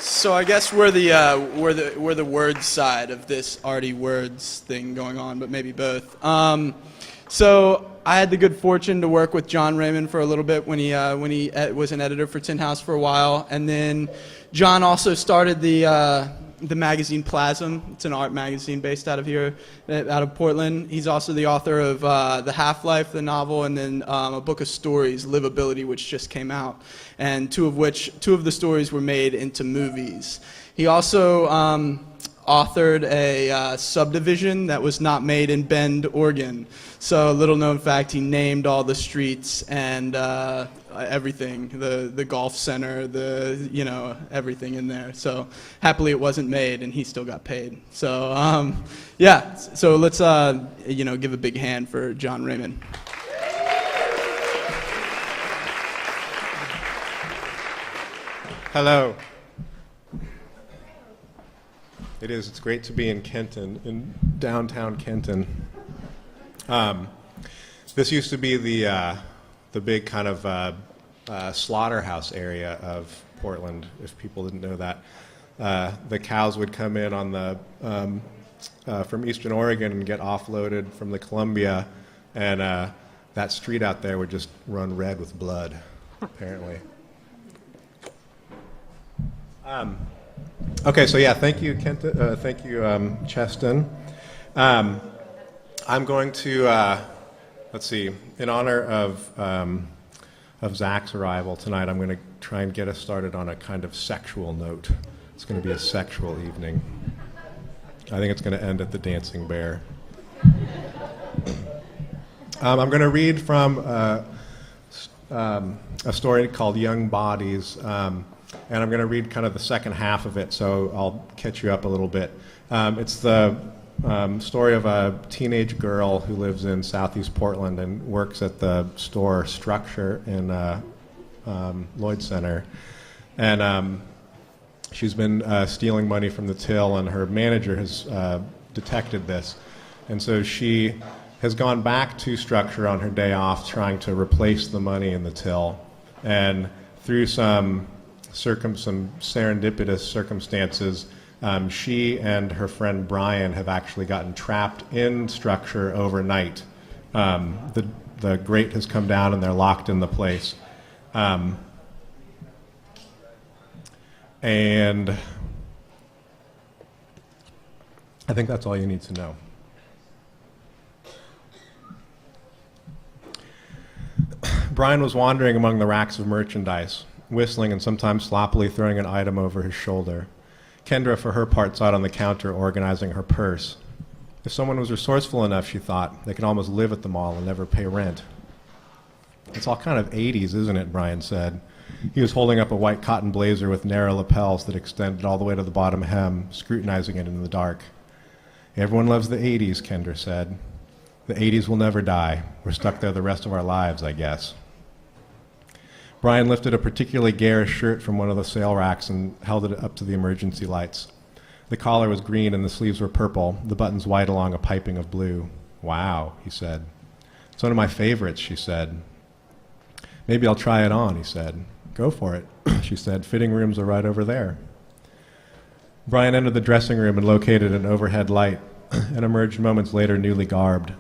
So I guess we're the words side of this arty words thing going on, but maybe both. So I had the good fortune to work with John Raymond for a little bit when he was an editor for Tin House for a while, and then John also started the magazine Plasm. It's an art magazine based out of here, out of Portland. He's also the author of The Half-Life, the novel, and then a book of stories, Livability, which just came out, and two of the stories were made into movies. He also authored a subdivision that was not made in Bend, Oregon. So, little known fact, he named all the streets and everything, the golf center, everything in there. So, happily it wasn't made, and he still got paid. So, yeah. So let's give a big hand for John Raymond. Hello. It's great to be in Kenton, in downtown Kenton. This used to be the big kind of slaughterhouse area of Portland, if people didn't know that. The cows would come in on the from Eastern Oregon and get offloaded from the Columbia, and that street out there would just run red with blood, apparently. Okay, so yeah, thank you, thank you, Cheston. I'm going to, let's see, in honor of Zach's arrival tonight, I'm going to try and get us started on a kind of sexual note. It's going to be a sexual evening. I think it's going to end at the Dancing Bear. I'm going to read from a story called Young Bodies. And I'm going to read kind of the second half of it, so I'll catch you up a little bit. It's the story of a teenage girl who lives in Southeast Portland and works at the store Structure in Lloyd Center. And she's been stealing money from the till, and her manager has detected this. And so she has gone back to Structure on her day off trying to replace the money in the till. And through some serendipitous circumstances, she and her friend Brian have actually gotten trapped in Structure overnight. The grate has come down and they're locked in the place. And I think that's all you need to know. Brian was wandering among the racks of merchandise, whistling and sometimes sloppily throwing an item over his shoulder. Kendra, for her part, sat on the counter organizing her purse. If someone was resourceful enough, she thought, they could almost live at the mall and never pay rent. It's all kind of 80s, isn't it? Brian said. He was holding up a white cotton blazer with narrow lapels that extended all the way to the bottom hem, scrutinizing it in the dark. Everyone loves the 80s, Kendra said. The 80s will never die. We're stuck there the rest of our lives, I guess. Brian lifted a particularly garish shirt from one of the sale racks and held it up to the emergency lights. The collar was green and the sleeves were purple, the buttons white along a piping of blue. Wow, he said. It's one of my favorites, she said. Maybe I'll try it on, he said. Go for it, she said. Fitting rooms are right over there. Brian entered the dressing room and located an overhead light and emerged moments later newly garbed.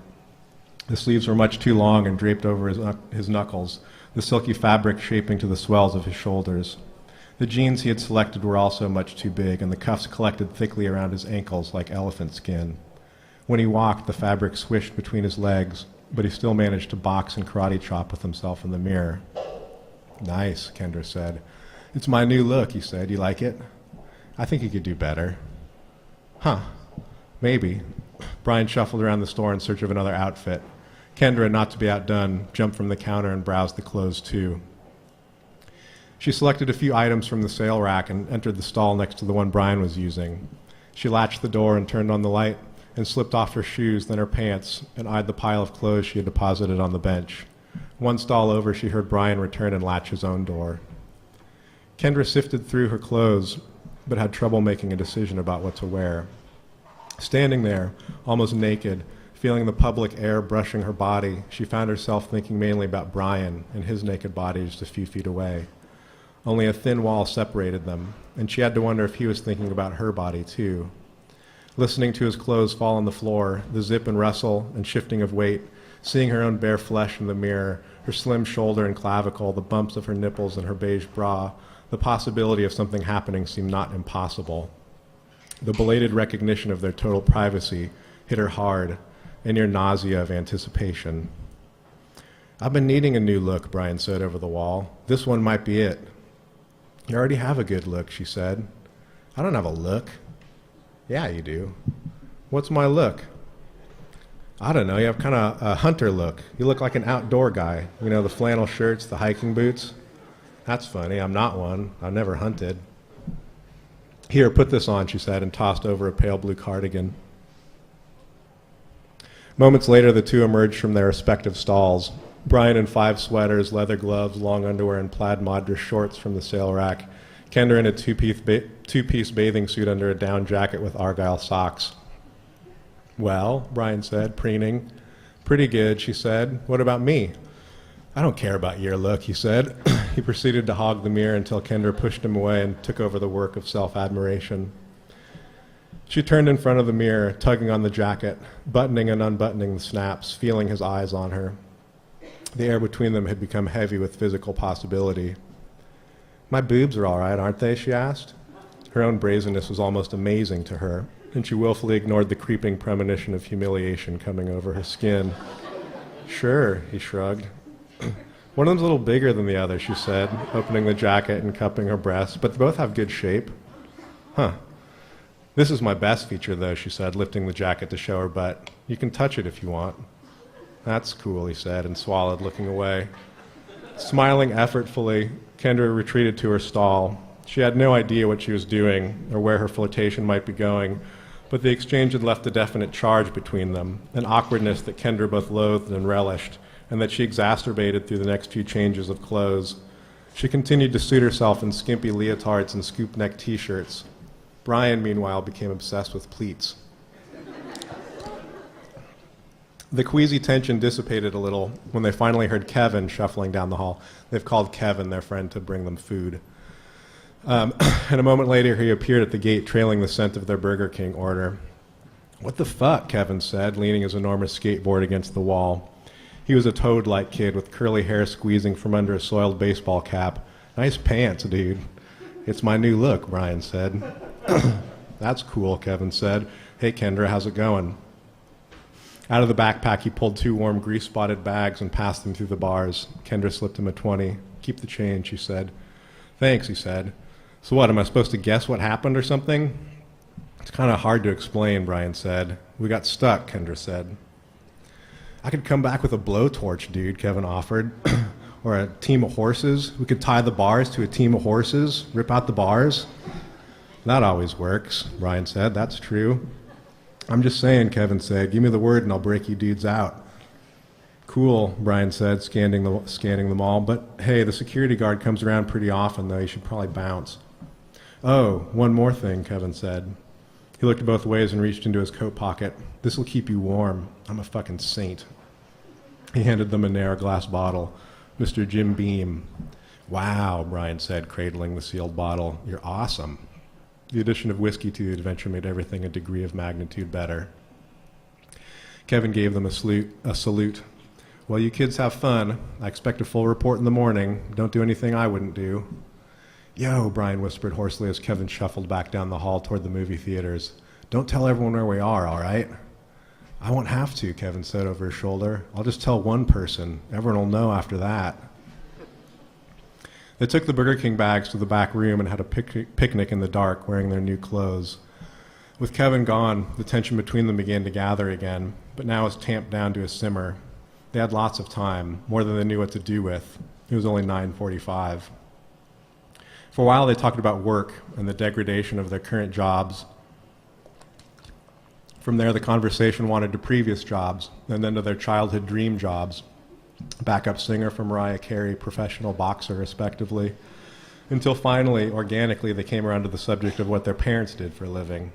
The sleeves were much too long and draped over his knuckles, the silky fabric shaping to the swells of his shoulders. The jeans he had selected were also much too big, and the cuffs collected thickly around his ankles like elephant skin. When he walked, the fabric swished between his legs, but he still managed to box and karate chop with himself in the mirror. Nice, Kendra said. It's my new look, he said. You like it? I think you could do better. Huh, maybe. Brian shuffled around the store in search of another outfit. Kendra, not to be outdone, jumped from the counter and browsed the clothes too. She selected a few items from the sale rack and entered the stall next to the one Brian was using. She latched the door and turned on the light and slipped off her shoes, then her pants, and eyed the pile of clothes she had deposited on the bench. One stall over, she heard Brian return and latch his own door. Kendra sifted through her clothes, but had trouble making a decision about what to wear. Standing there, almost naked, feeling the public air brushing her body, she found herself thinking mainly about Brian and his naked body just a few feet away. Only a thin wall separated them, and she had to wonder if he was thinking about her body too. Listening to his clothes fall on the floor, the zip and rustle and shifting of weight, seeing her own bare flesh in the mirror, her slim shoulder and clavicle, the bumps of her nipples and her beige bra, the possibility of something happening seemed not impossible. The belated recognition of their total privacy hit her hard, a near nausea of anticipation. "I've been needing a new look," Brian said over the wall. "This one might be it." "You already have a good look," she said. "I don't have a look." "Yeah, you do." "What's my look?" "I don't know, you have kind of a hunter look. You look like an outdoor guy. You know, the flannel shirts, the hiking boots." "That's funny, I'm not one. I've never hunted." "Here, put this on," she said, and tossed over a pale blue cardigan. Moments later, the two emerged from their respective stalls. Brian in 5 sweaters, leather gloves, long underwear, and plaid madras shorts from the sale rack. Kendra in a two-piece bathing suit under a down jacket with argyle socks. "Well," Brian said, preening. "Pretty good," she said. "What about me?" "I don't care about your look," he said. He proceeded to hog the mirror until Kendra pushed him away and took over the work of self-admiration. She turned in front of the mirror, tugging on the jacket, buttoning and unbuttoning the snaps, feeling his eyes on her. The air between them had become heavy with physical possibility. "My boobs are all right, aren't they?" she asked. Her own brazenness was almost amazing to her, and she willfully ignored the creeping premonition of humiliation coming over her skin. "Sure," he shrugged. "One of them's a little bigger than the other," she said, opening the jacket and cupping her breasts, "but they both have good shape." "Huh. This is my best feature, though," she said, lifting the jacket to show her butt. "You can touch it if you want." "That's cool," he said, and swallowed, looking away. Smiling effortfully, Kendra retreated to her stall. She had no idea what she was doing or where her flirtation might be going, but the exchange had left a definite charge between them, an awkwardness that Kendra both loathed and relished, and that she exacerbated through the next few changes of clothes. She continued to suit herself in skimpy leotards and scoop-neck T-shirts. Brian, meanwhile, became obsessed with pleats. The queasy tension dissipated a little when they finally heard Kevin shuffling down the hall. They've called Kevin, their friend, to bring them food. And a moment later, he appeared at the gate, trailing the scent of their Burger King order. "What the fuck?" Kevin said, leaning his enormous skateboard against the wall. He was a toad-like kid with curly hair squeezing from under a soiled baseball cap. "Nice pants, dude." "It's my new look," Brian said. "That's cool," Kevin said. "Hey, Kendra, how's it going?" Out of the backpack, he pulled 2 warm, grease-spotted bags and passed them through the bars. Kendra slipped him a 20. "Keep the change," she said. "Thanks," he said. "So what, am I supposed to guess what happened or something?" "It's kind of hard to explain," Brian said. "We got stuck," Kendra said. "I could come back with a blowtorch, dude," Kevin offered. "Or a team of horses. We could tie the bars to a team of horses, rip out the bars." "That always works," Brian said. "That's true." "I'm just saying," Kevin said. "Give me the word and I'll break you dudes out." "Cool," Brian said, scanning them all. "But hey, the security guard comes around pretty often, though. You should probably bounce." "Oh, one more thing," Kevin said. He looked both ways and reached into his coat pocket. "This'll keep you warm. I'm a fucking saint." He handed them a narrow glass bottle. "Mr. Jim Beam." "Wow," Brian said, cradling the sealed bottle. "You're awesome." The addition of whiskey to the adventure made everything a degree of magnitude better. Kevin gave them a salute. "Well, you kids have fun. I expect a full report in the morning. Don't do anything I wouldn't do." "Yo," Brian whispered hoarsely as Kevin shuffled back down the hall toward the movie theaters. "Don't tell everyone where we are, all right?" "I won't have to," Kevin said over his shoulder. "I'll just tell one person. Everyone will know after that." They took the Burger King bags to the back room and had a picnic in the dark, wearing their new clothes. With Kevin gone, the tension between them began to gather again, but now was tamped down to a simmer. They had lots of time, more than they knew what to do with. It was only 9:45. For a while, they talked about work and the degradation of their current jobs. From there, the conversation wandered to previous jobs, and then to their childhood dream jobs. Backup singer for Mariah Carey, professional boxer, respectively, until finally, organically, they came around to the subject of what their parents did for a living.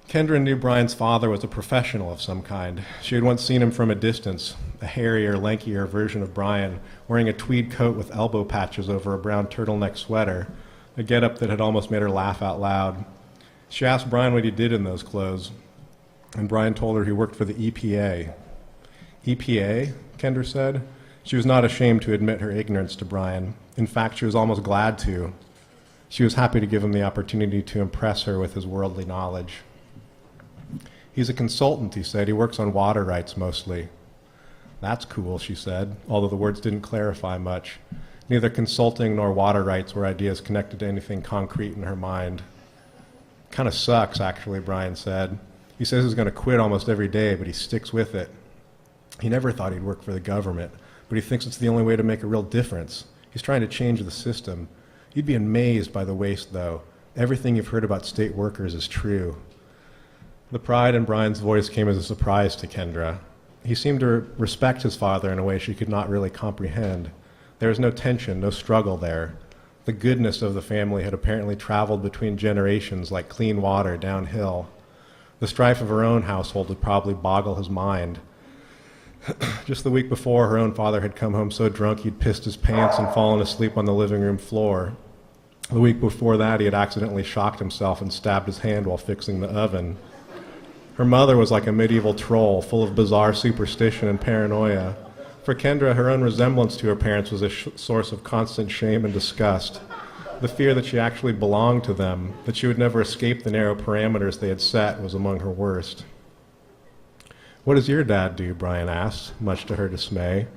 Kendra knew Brian's father was a professional of some kind. She had once seen him from a distance, a hairier, lankier version of Brian, wearing a tweed coat with elbow patches over a brown turtleneck sweater, a getup that had almost made her laugh out loud. She asked Brian what he did in those clothes, and Brian told her he worked for the EPA. EPA? Kendra said. She was not ashamed to admit her ignorance to Brian. In fact, she was almost glad to. She was happy to give him the opportunity to impress her with his worldly knowledge. He's a consultant, he said. He works on water rights mostly. That's cool, she said, although the words didn't clarify much. Neither consulting nor water rights were ideas connected to anything concrete in her mind. Kind of sucks, actually, Brian said. He says he's going to quit almost every day, but he sticks with it. He never thought he'd work for the government, but he thinks it's the only way to make a real difference. He's trying to change the system. You'd be amazed by the waste, though. Everything you've heard about state workers is true. The pride in Brian's voice came as a surprise to Kendra. He seemed to respect his father in a way she could not really comprehend. There was no tension, no struggle there. The goodness of the family had apparently traveled between generations like clean water downhill. The strife of her own household would probably boggle his mind. Just the week before, her own father had come home so drunk he'd pissed his pants and fallen asleep on the living room floor. The week before that, he had accidentally shocked himself and stabbed his hand while fixing the oven. Her mother was like a medieval troll, full of bizarre superstition and paranoia. For Kendra, her own resemblance to her parents was a source of constant shame and disgust. The fear that she actually belonged to them, that she would never escape the narrow parameters they had set, was among her worst. "What does your dad do?" Brian asked, much to her dismay.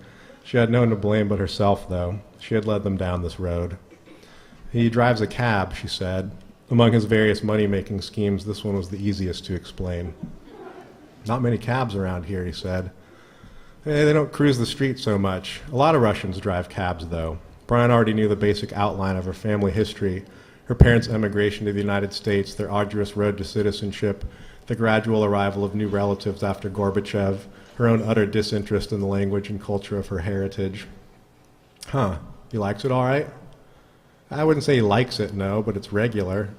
She had no one to blame but herself, though. She had led them down this road. "He drives a cab," she said. Among his various money-making schemes, this one was the easiest to explain. "Not many cabs around here," he said. They don't cruise the street so much. A lot of Russians drive cabs, though." Brian already knew the basic outline of her family history, her parents' emigration to the United States, their arduous road to citizenship, the gradual arrival of new relatives after Gorbachev, her own utter disinterest in the language and culture of her heritage. "Huh, he likes it all right?" "I wouldn't say he likes it, no, but it's regular."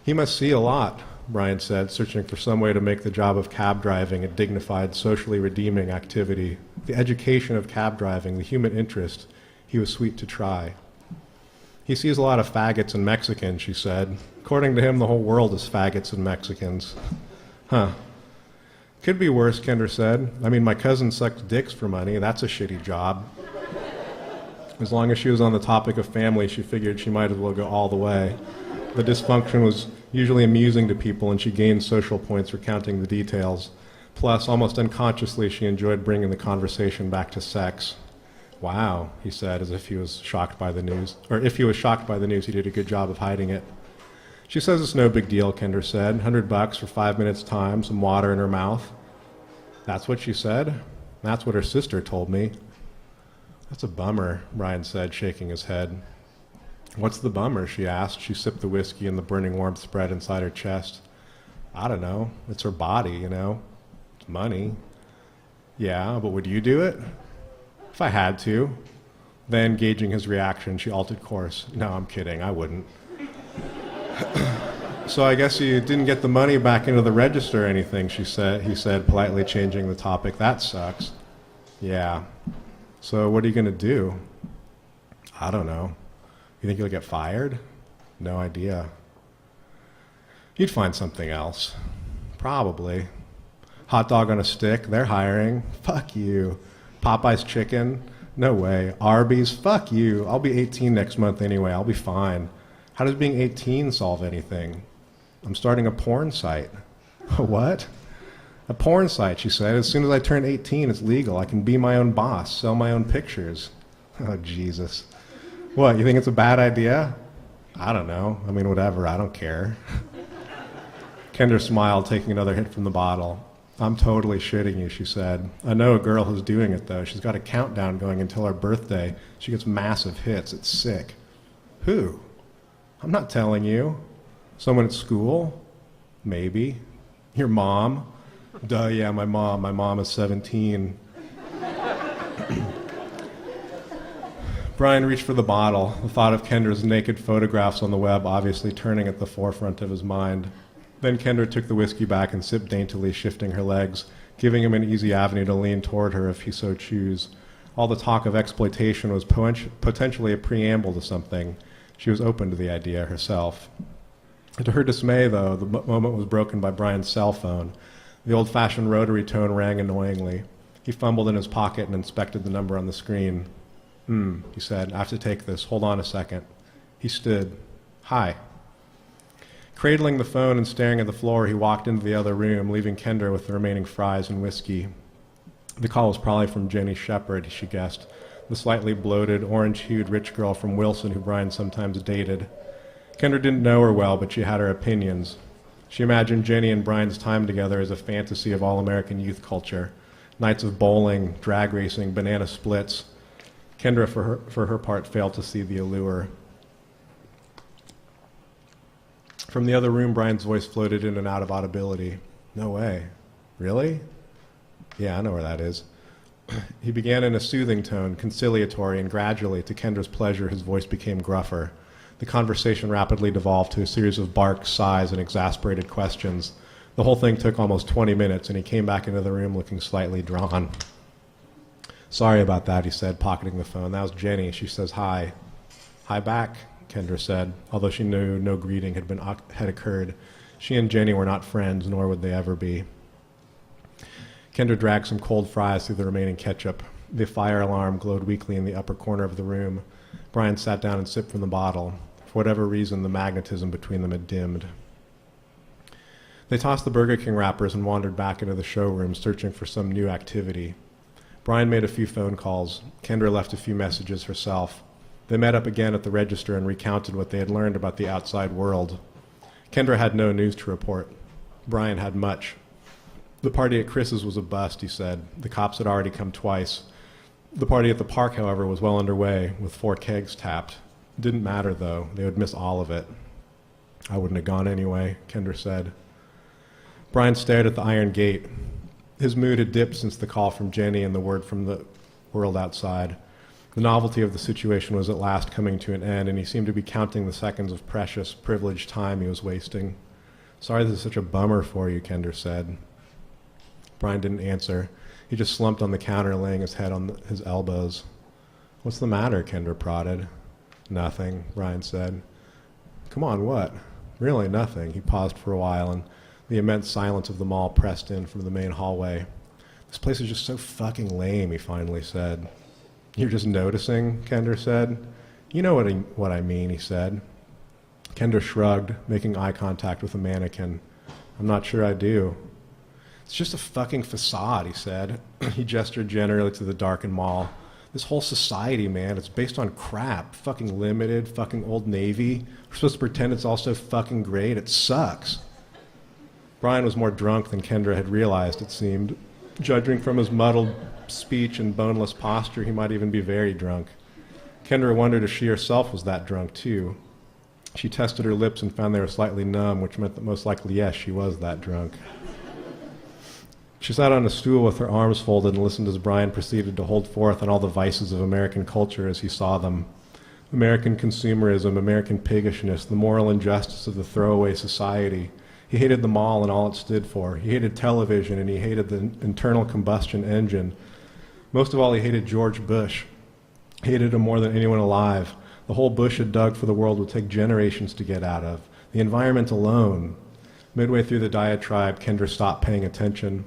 "He must see a lot," Brian said, searching for some way to make the job of cab driving a dignified, socially redeeming activity. The education of cab driving, the human interest, he was sweet to try. "He sees a lot of faggots and Mexicans," she said. "According to him, the whole world is faggots and Mexicans." "Huh. Could be worse," Kendra said. "I mean, my cousin sucks dicks for money. That's a shitty job." As long as she was on the topic of family, she figured she might as well go all the way. The dysfunction was usually amusing to people, and she gained social points recounting the details. Plus, almost unconsciously, she enjoyed bringing the conversation back to sex. "Wow," he said, as if he was shocked by the news. Or if he was shocked by the news, he did a good job of hiding it. "She says it's no big deal," Kendra said. $100 for 5 minutes' time, some water in her mouth." "That's what she said?" "That's what her sister told me." "That's a bummer," Brian said, shaking his head. "What's the bummer?" she asked. She sipped the whiskey and the burning warmth spread inside her chest. "I don't know. It's her body, you know. It's money." "Yeah, but would you do it?" "If I had to." Then, gauging his reaction, she altered course. "No, I'm kidding. I wouldn't." "So I guess you didn't get the money back into the register or anything," he said, politely changing the topic. "That sucks." "Yeah. So what are you going to do?" "I don't know." "You think you'll get fired?" "No idea." "You'd find something else." "Probably." "Hot dog on a stick? They're hiring." "Fuck you." "Popeye's chicken? No way." "Arby's? Fuck you. I'll be 18 next month anyway. I'll be fine." "How does being 18 solve anything?" "I'm starting a porn site." "A what?" "A porn site," she said. "As soon as I turn 18, it's legal. I can be my own boss, sell my own pictures." "Oh, Jesus." "What, you think it's a bad idea?" "I don't know. I mean, whatever. I don't care." Kendra smiled, taking another hit from the bottle. "I'm totally shitting you," she said. "I know a girl who's doing it, though. She's got a countdown going until her birthday. She gets massive hits. It's sick." "Who?" "I'm not telling you." "Someone at school?" "Maybe." "Your mom?" "Duh, yeah, my mom. My mom is 17. Brian reached for the bottle, the thought of Kendra's naked photographs on the web obviously turning at the forefront of his mind. Then Kendra took the whiskey back and sipped daintily, shifting her legs, giving him an easy avenue to lean toward her if he so chose. All the talk of exploitation was potentially a preamble to something. She was open to the idea herself. To her dismay, though, the moment was broken by Brian's cell phone. The old-fashioned rotary tone rang annoyingly. He fumbled in his pocket and inspected the number on the screen. He said, I have to take this. Hold on a second. He stood. Hi. Cradling the phone and staring at the floor, he walked into the other room, leaving Kendra with the remaining fries and whiskey. The call was probably from Jenny Shepard, she guessed, the slightly bloated, orange-hued rich girl from Wilson who Brian sometimes dated. Kendra didn't know her well, but she had her opinions. She imagined Jenny and Brian's time together as a fantasy of all-American youth culture. Nights of bowling, drag racing, banana splits. Kendra, for her part, failed to see the allure. From the other room, Brian's voice floated in and out of audibility. No way. Really? Yeah, I know where that is. He began in a soothing tone, conciliatory, and gradually, to Kendra's pleasure, his voice became gruffer. The conversation rapidly devolved to a series of barks, sighs, and exasperated questions. The whole thing took almost 20 minutes, and he came back into the room looking slightly drawn. Sorry about that, he said, pocketing the phone. That was Jenny. She says hi. Hi back, Kendra said, although she knew no greeting had occurred. She and Jenny were not friends, nor would they ever be. Kendra dragged some cold fries through the remaining ketchup. The fire alarm glowed weakly in the upper corner of the room. Brian sat down and sipped from the bottle. For whatever reason, the magnetism between them had dimmed. They tossed the Burger King wrappers and wandered back into the showroom, searching for some new activity. Brian made a few phone calls. Kendra left a few messages herself. They met up again at the register and recounted what they had learned about the outside world. Kendra had no news to report. Brian had much. The party at Chris's was a bust, he said. The cops had already come twice. The party at the park, however, was well underway, with 4 kegs tapped. It didn't matter, though. They would miss all of it. I wouldn't have gone anyway, Kendra said. Brian stared at the iron gate. His mood had dipped since the call from Jenny and the word from the world outside. The novelty of the situation was at last coming to an end, and he seemed to be counting the seconds of precious, privileged time he was wasting. Sorry this is such a bummer for you, Kendra said. Brian didn't answer. He just slumped on the counter, laying his head on his elbows. What's the matter, Kendra prodded. Nothing, Brian said. Come on, what? Really, nothing. He paused for a while, and the immense silence of the mall pressed in from the main hallway. This place is just so fucking lame, he finally said. You're just noticing, Kendra said. You know what I mean, he said. Kendra shrugged, making eye contact with the mannequin. I'm not sure I do. It's just a fucking facade, he said. He gestured generally to the darkened mall. This whole society, man, it's based on crap. Fucking Limited, fucking Old Navy. We're supposed to pretend it's all so fucking great. It sucks. Brian was more drunk than Kendra had realized, it seemed. Judging from his muddled speech and boneless posture, he might even be very drunk. Kendra wondered if she herself was that drunk, too. She tested her lips and found they were slightly numb, which meant that most likely, yes, she was that drunk. She sat on a stool with her arms folded and listened as Brian proceeded to hold forth on all the vices of American culture as he saw them. American consumerism, American piggishness, the moral injustice of the throwaway society. He hated the mall and all it stood for. He hated television and he hated the internal combustion engine. Most of all, he hated George Bush. He hated him more than anyone alive. The hole Bush had dug for the world would take generations to get out of. The environment alone. Midway through the diatribe, Kendra stopped paying attention.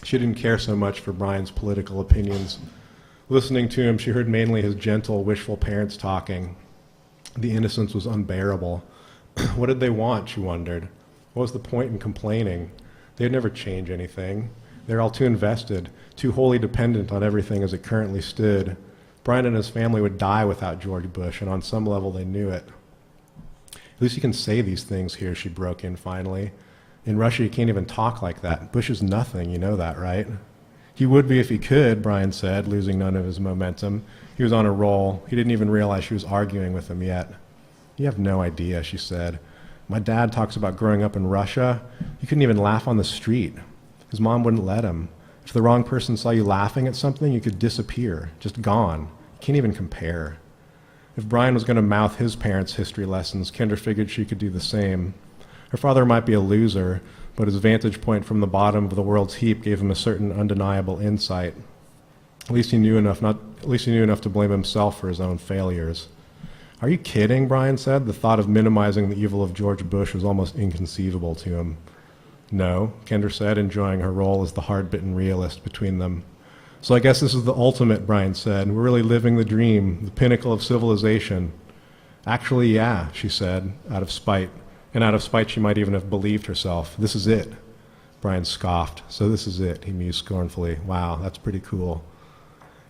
She didn't care so much for Brian's political opinions. Listening to him, she heard mainly his gentle, wishful parents talking. The innocence was unbearable. What did they want, she wondered. What was the point in complaining? They'd never change anything. They were all too invested, too wholly dependent on everything as it currently stood. Brian and his family would die without George Bush, and on some level they knew it. At least you can say these things here, she broke in finally. In Russia, you can't even talk like that. Bush is nothing, you know that, right? He would be if he could, Brian said, losing none of his momentum. He was on a roll. He didn't even realize she was arguing with him yet. You have no idea, she said. My dad talks about growing up in Russia. You couldn't even laugh on the street. His mom wouldn't let him. If the wrong person saw you laughing at something, you could disappear, just gone. You can't even compare. If Brian was going to mouth his parents' history lessons, Kendra figured she could do the same. Her father might be a loser, but his vantage point from the bottom of the world's heap gave him a certain undeniable insight. At least he knew enough to blame himself for his own failures. Are you kidding? Brian said. The thought of minimizing the evil of George Bush was almost inconceivable to him. No, Kendra said, enjoying her role as the hard-bitten realist between them. So I guess this is the ultimate, Brian said. We're really living the dream, the pinnacle of civilization. Actually, yeah, she said, out of spite. And out of spite, she might even have believed herself. This is it. Brian scoffed. So this is it, he mused scornfully. Wow, that's pretty cool.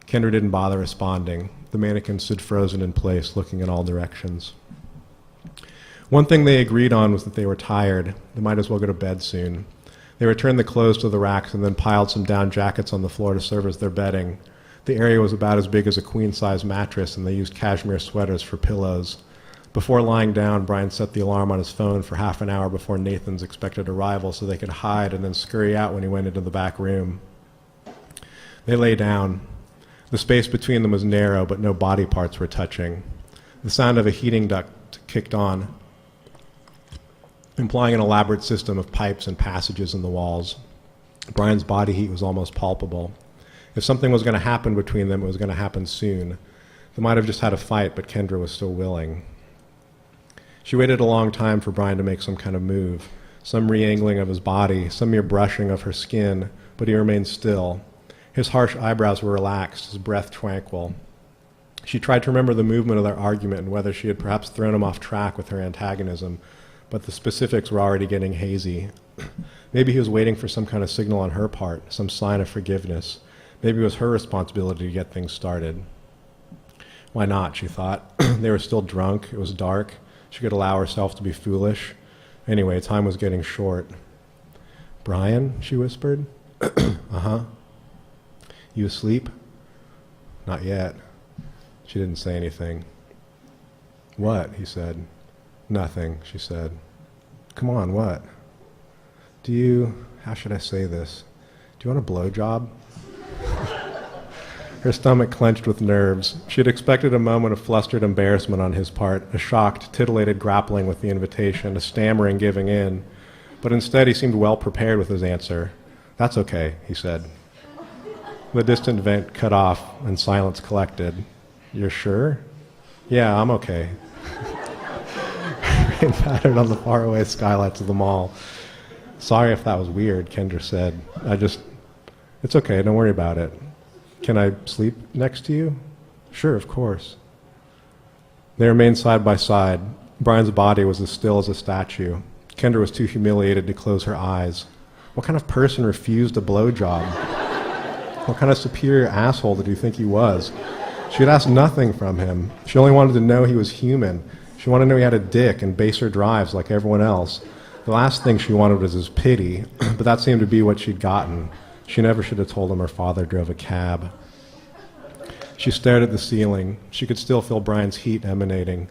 Kendra didn't bother responding. The mannequin stood frozen in place, looking in all directions. One thing they agreed on was that they were tired. They might as well go to bed soon. They returned the clothes to the racks and then piled some down jackets on the floor to serve as their bedding. The area was about as big as a queen-size mattress, and they used cashmere sweaters for pillows. Before lying down, Brian set the alarm on his phone for half an hour before Nathan's expected arrival so they could hide and then scurry out when he went into the back room. They lay down. The space between them was narrow, but no body parts were touching. The sound of a heating duct kicked on, implying an elaborate system of pipes and passages in the walls. Brian's body heat was almost palpable. If something was going to happen between them, it was going to happen soon. They might have just had a fight, but Kendra was still willing. She waited a long time for Brian to make some kind of move, some re-angling of his body, some mere brushing of her skin, but he remained still. His harsh eyebrows were relaxed, his breath tranquil. She tried to remember the movement of their argument and whether she had perhaps thrown him off track with her antagonism, but the specifics were already getting hazy. Maybe he was waiting for some kind of signal on her part, some sign of forgiveness. Maybe it was her responsibility to get things started. Why not, she thought. They were still drunk. It was dark. She could allow herself to be foolish. Anyway, time was getting short. Brian, she whispered. Uh-huh. You asleep? Not yet. She didn't say anything. What? He said. Nothing, she said. Come on, what? How should I say this? Do you want a blowjob? Her stomach clenched with nerves. She had expected a moment of flustered embarrassment on his part, a shocked, titillated grappling with the invitation, a stammering giving in. But instead he seemed well prepared with his answer. That's okay, he said. The distant vent cut off and silence collected. You're sure? Yeah, I'm okay. Rain pattered on the faraway skylights of the mall. Sorry if that was weird, Kendra said. It's okay, don't worry about it. Can I sleep next to you? Sure, of course. They remained side by side. Brian's body was as still as a statue. Kendra was too humiliated to close her eyes. What kind of person refused a blowjob? What kind of superior asshole did you think he was? She had asked nothing from him. She only wanted to know he was human. She wanted to know he had a dick and baser drives like everyone else. The last thing she wanted was his pity, but that seemed to be what she'd gotten. She never should have told him her father drove a cab. She stared at the ceiling. She could still feel Brian's heat emanating.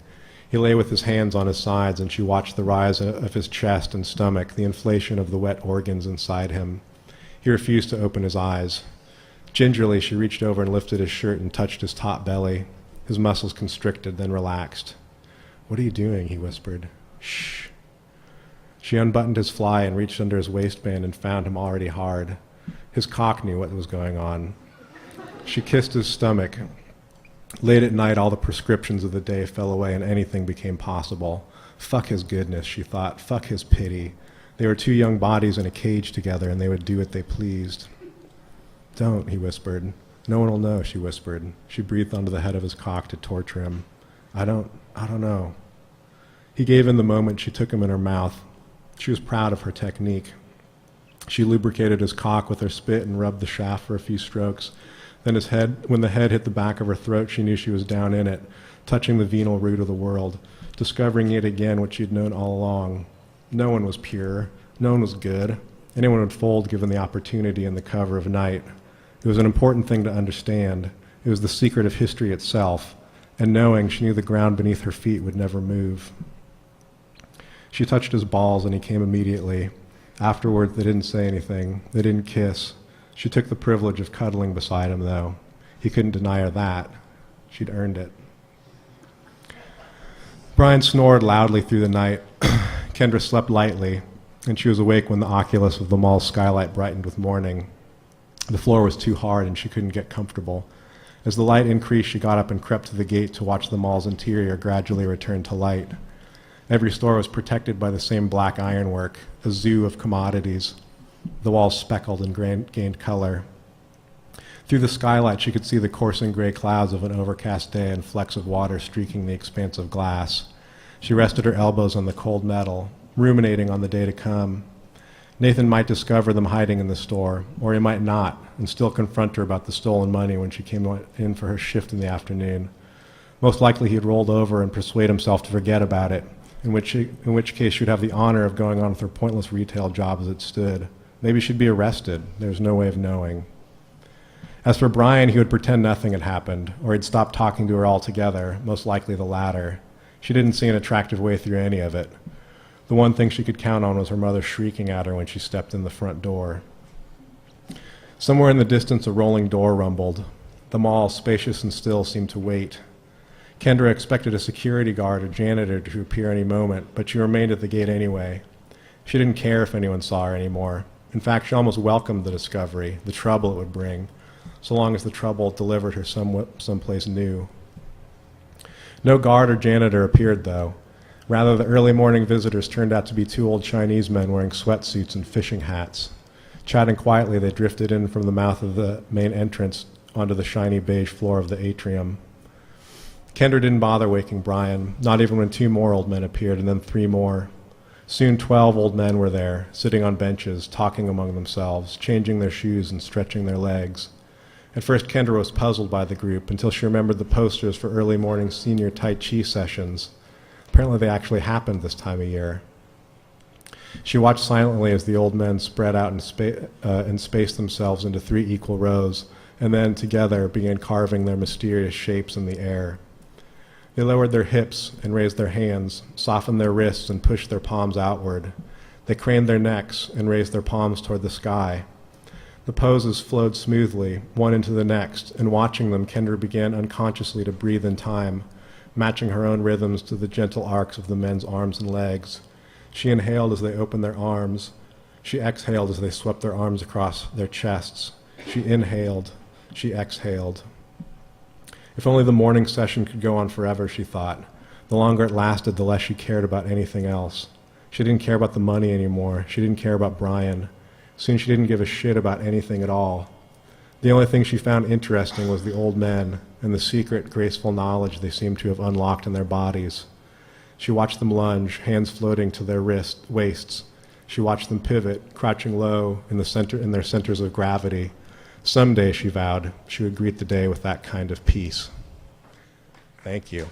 He lay with his hands on his sides, and she watched the rise of his chest and stomach, the inflation of the wet organs inside him. He refused to open his eyes. Gingerly, she reached over and lifted his shirt and touched his top belly. His muscles constricted, then relaxed. What are you doing? He whispered. Shh. She unbuttoned his fly and reached under his waistband and found him already hard. His cock knew what was going on. She kissed his stomach. Late at night, all the prescriptions of the day fell away and anything became possible. Fuck his goodness, she thought. Fuck his pity. They were two young bodies in a cage together, and they would do what they pleased. Don't, he whispered. No one will know, she whispered. She breathed onto the head of his cock to torture him. I don't know. He gave in the moment she took him in her mouth. She was proud of her technique. She lubricated his cock with her spit and rubbed the shaft for a few strokes. Then when the head hit the back of her throat, she knew she was down in it, touching the venal root of the world, discovering yet again what she'd known all along. No one was pure. No one was good. Anyone would fold given the opportunity in the cover of night. It was an important thing to understand. It was the secret of history itself, and knowing, she knew the ground beneath her feet would never move. She touched his balls, and he came immediately. Afterwards, they didn't say anything. They didn't kiss. She took the privilege of cuddling beside him, though. He couldn't deny her that. She'd earned it. Brian snored loudly through the night. Kendra slept lightly, and she was awake when the oculus of the mall's skylight brightened with morning. The floor was too hard, and she couldn't get comfortable. As the light increased, she got up and crept to the gate to watch the mall's interior gradually return to light. Every store was protected by the same black ironwork, a zoo of commodities. The walls speckled and gained color. Through the skylight, she could see the coursing gray clouds of an overcast day and flecks of water streaking the expanse of glass. She rested her elbows on the cold metal, ruminating on the day to come. Nathan might discover them hiding in the store, or he might not, and still confront her about the stolen money when she came in for her shift in the afternoon. Most likely he'd rolled over and persuade himself to forget about it, in which case she'd have the honor of going on with her pointless retail job as it stood. Maybe she'd be arrested. There's no way of knowing. As for Brian, he would pretend nothing had happened, or he'd stop talking to her altogether, most likely the latter. She didn't see an attractive way through any of it. The one thing she could count on was her mother shrieking at her when she stepped in the front door. Somewhere in the distance, a rolling door rumbled. The mall, spacious and still, seemed to wait. Kendra expected a security guard or janitor to appear any moment, but she remained at the gate anyway. She didn't care if anyone saw her anymore. In fact, she almost welcomed the discovery, the trouble it would bring, so long as the trouble delivered her someplace new. No guard or janitor appeared, though. Rather, the early morning visitors turned out to be two old Chinese men wearing sweatsuits and fishing hats. Chatting quietly, they drifted in from the mouth of the main entrance onto the shiny beige floor of the atrium. Kendra didn't bother waking Brian, not even when two more old men appeared, and then three more. Soon 12 old men were there, sitting on benches, talking among themselves, changing their shoes and stretching their legs. At first, Kendra was puzzled by the group until she remembered the posters for early morning senior Tai Chi sessions. Apparently they actually happened this time of year. She watched silently as the old men spread out and spaced themselves into 3 equal rows, and then together began carving their mysterious shapes in the air. They lowered their hips and raised their hands, softened their wrists and pushed their palms outward. They craned their necks and raised their palms toward the sky. The poses flowed smoothly, one into the next, and watching them, Kendra began unconsciously to breathe in time, matching her own rhythms to the gentle arcs of the men's arms and legs. She inhaled as they opened their arms. She exhaled as they swept their arms across their chests. She inhaled. She exhaled. If only the morning session could go on forever, she thought. The longer it lasted, the less she cared about anything else. She didn't care about the money anymore. She didn't care about Brian. Soon she didn't give a shit about anything at all. The only thing she found interesting was the old men and the secret, graceful knowledge they seemed to have unlocked in their bodies. She watched them lunge, hands floating to their waists. She watched them pivot, crouching low in their centers of gravity. Someday, she vowed, she would greet the day with that kind of peace. Thank you.